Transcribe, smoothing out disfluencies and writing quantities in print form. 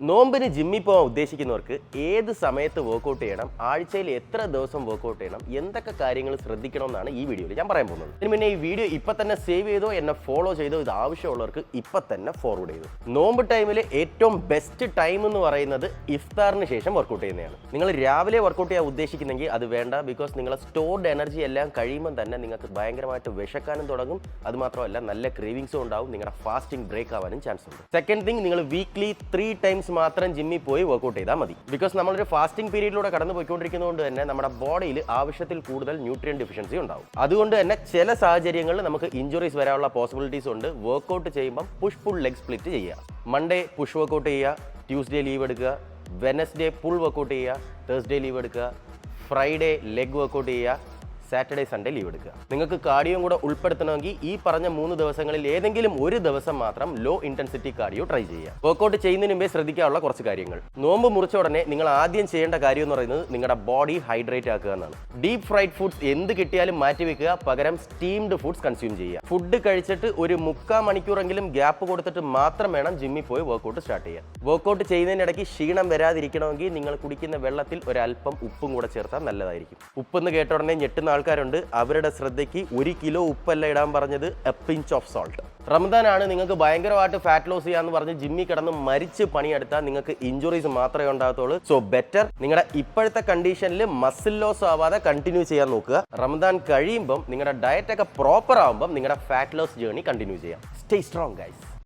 നോമ്പിന് ജിമ്മിൽ പോകാൻ ഉദ്ദേശിക്കുന്നവർക്ക് ഏത് സമയത്ത് വർക്കൗട്ട് ചെയ്യണം, ആഴ്ചയിൽ എത്ര ദിവസം വർക്കൗട്ട് ചെയ്യണം, എന്തൊക്കെ കാര്യങ്ങൾ ശ്രദ്ധിക്കണം എന്നാണ് ഈ വീഡിയോയിൽ ഞാൻ പറയാൻ പോകുന്നത്. ഇതിന് മുന്നേ ഈ വീഡിയോ ഇപ്പം തന്നെ സേവ് ചെയ്തോ, എന്നെ ഫോളോ ചെയ്തോ, ഇത് ആവശ്യമുള്ളവർക്ക് ഇപ്പം തന്നെ ഫോർവേഡ് ചെയ്തു. നോമ്പ് ടൈമിൽ ഏറ്റവും ബെസ്റ്റ് ടൈം എന്ന് പറയുന്നത് ഇഫ്താറിന് ശേഷം വർക്കൗട്ട് ചെയ്യുന്നതാണ്. നിങ്ങൾ രാവിലെ വർക്കൗട്ട് ചെയ്യാൻ ഉദ്ദേശിക്കുന്നെങ്കിൽ അത് വേണ്ട. ബിക്കോസ് നിങ്ങളെ സ്റ്റോർഡ് എനർജി എല്ലാം കഴിയുമ്പോൾ തന്നെ നിങ്ങൾക്ക് ഭയങ്കരമായിട്ട് വിശക്കാനും തുടങ്ങും. അതുമാത്രമല്ല നല്ല ക്രേവിങ്സും ഉണ്ടാവും. നിങ്ങളുടെ ഫാസ്റ്റിംഗ് ബ്രേക്ക് ആവാനും ചാൻസ് ഉണ്ട്. സെക്കൻഡ് തിങ്, നിങ്ങൾ വീക്ക്ലി 3 ടൈംസ് മാത്രം ജിമ്മിൽ പോയി വർക്കൗട്ട് ചെയ്താൽ മതി. ബിക്കോസ് നമ്മളൊരു ഫാസ്റ്റിംഗ് പീരീഡിലൂടെ കടന്നു പോയിക്കൊണ്ടിരിക്കുന്നതുകൊണ്ട് തന്നെ നമ്മുടെ ബോഡിയിൽ ആവശ്യത്തിൽ കൂടുതൽ ന്യൂട്രിയൻ ഡെഫിഷ്യൻസി ഉണ്ടാവും. അതുകൊണ്ട് തന്നെ ചില സാഹചര്യങ്ങളിൽ നമുക്ക് ഇഞ്ചുറീസ് വരാനുള്ള പോസിബിലിറ്റീസ് ഉണ്ട്. വർക്കൗട്ട് ചെയ്യുമ്പോൾ പുഷ് പുൾ ലെഗ് സ്പ്ലിറ്റ് ചെയ്യുക. മൺഡേ പുഷ് വർക്കൗട്ട് ചെയ്യുക, ട്യൂസ്ഡേ ലീവ് എടുക്കുക, വെനസ്ഡേ പുൾ വർക്കൗട്ട് ചെയ്യുക, തേഴ്സ്ഡേ ലീവ് എടുക്കുക, ഫ്രൈഡേ ലെഗ് വർക്കൗട്ട് ചെയ്യുക, സാറ്റർഡേ സൺഡേ ലീവ് എടുക്കുക. നിങ്ങൾക്ക് കാർഡിയോയും കൂടെ ഉൾപ്പെടുത്തണമെങ്കിൽ ഈ പറഞ്ഞ 3 ദിവസങ്ങളിൽ ഏതെങ്കിലും ഒരു ദിവസം മാത്രം ലോ ഇന്റൻസിറ്റി കാർഡിയോ ട്രൈ ചെയ്യുക. വർക്കൗട്ട് ചെയ്യുന്നതിന് മുമ്പേ ശ്രദ്ധിക്കാനുള്ള കുറച്ച് കാര്യങ്ങൾ. നോമ്പ് മുറിച്ച ഉടനെ നിങ്ങൾ ആദ്യം ചെയ്യേണ്ട കാര്യം എന്ന് പറയുന്നത് നിങ്ങളുടെ ബോഡി ഹൈഡ്രേറ്റ് ആക്കുക എന്നാണ്. ഡീപ് ഫ്രൈഡ് ഫുഡ്സ് എന്ത് കിട്ടിയാലും മാറ്റി വെക്കുക, പകരം സ്റ്റീംഡ് ഫുഡ്സ് കൺസ്യൂം ചെയ്യുക. ഫുഡ് കഴിച്ചിട്ട് ഒരു 3/4 മണിക്കൂറെങ്കിലും ഗ്യാപ്പ് കൊടുത്തിട്ട് മാത്രം വേണം ജിമ്മിൽ പോയി വർക്കൗട്ട് സ്റ്റാർട്ട് ചെയ്യാൻ. വർക്കൗട്ട് ചെയ്യുന്നതിനിടയ്ക്ക് ക്ഷീണം വരാതിരിക്കണമെങ്കിൽ നിങ്ങൾ കുടിക്കുന്ന വെള്ളത്തിൽ ഒരല്പം ഉപ്പും കൂടെ ചേർത്താൽ നല്ലതായിരിക്കും. ഉപ്പെന്ന് കേട്ട ഉടനെ ഞെട്ടുന്ന ആൾക്കാരുണ്ട്. അവരുടെ ശ്രദ്ധയ്ക്ക് 1 കിലോ ഉപ്പല്ല ഇടാൻ പറഞ്ഞത്, എ പിഞ്ച് ഓഫ് സോൾട്ട്. റമദാനാണ്, നിങ്ങൾക്ക് ഭയങ്കരമായിട്ട് ഫാറ്റ് ലോസ് ചെയ്യാന്ന് പറഞ്ഞ് ജിമ്മിൽ കിടന്ന് മരിച്ച് പണിയെടുത്താൽ നിങ്ങൾക്ക് ഇഞ്ചുറീസ് മാത്രമേ ഉണ്ടാകത്തുള്ളൂ. സോ ബെറ്റർ നിങ്ങളുടെ ഇപ്പോഴത്തെ കണ്ടീഷനിൽ മസിൽ ലോസ് ആവാതെ കണ്ടിന്യൂ ചെയ്യാൻ നോക്കുക. റമദാൻ കഴിയുമ്പം നിങ്ങളുടെ ഡയറ്റ് ഒക്കെ പ്രോപ്പർ ആകുമ്പം നിങ്ങളുടെ ഫാറ്റ് ലോസ് ജേർണി കണ്ടിന്യൂ ചെയ്യാം. Stay strong guys.